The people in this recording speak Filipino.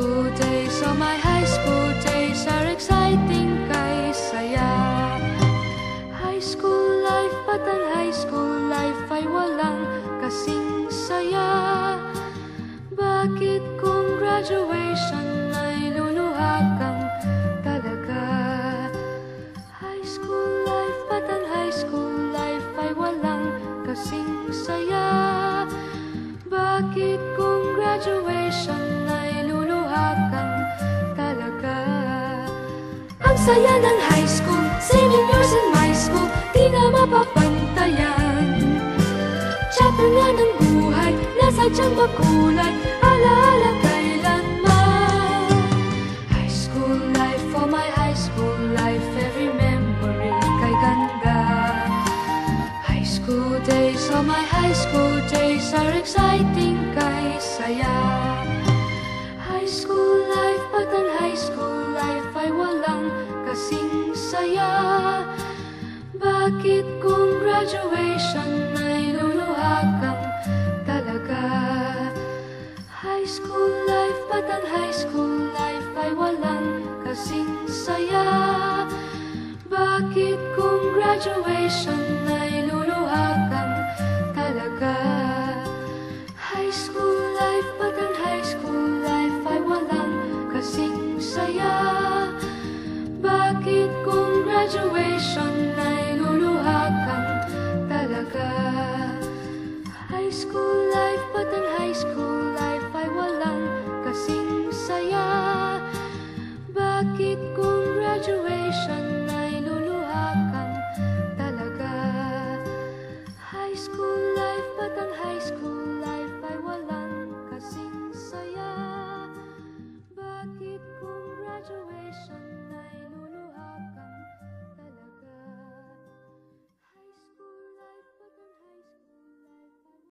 school days, oh my high school days are exciting kay saya. High school life, at ang high school life ay walang kasing saya. Bakit kung graduation ay luluha kang talaga? High school life, at ang high school life ay walang kasing saya. Bakit kung graduation ay luluha kang talaga? Ang saya ng high school, saving years in my school, di na mapapantayan. Chapter nga ng buhay, nasa tiyang makulay, alaala kailanman. High school life, oh my high school life, every memory kay ganda. High school days, oh my high school days are exciting kay saya. High school life, at ang high school life ay walang kasing saya. Bakit kung graduation ay luluha kang talaga? High school life, at ang high school life ay walang kasing saya. Bakit kung graduation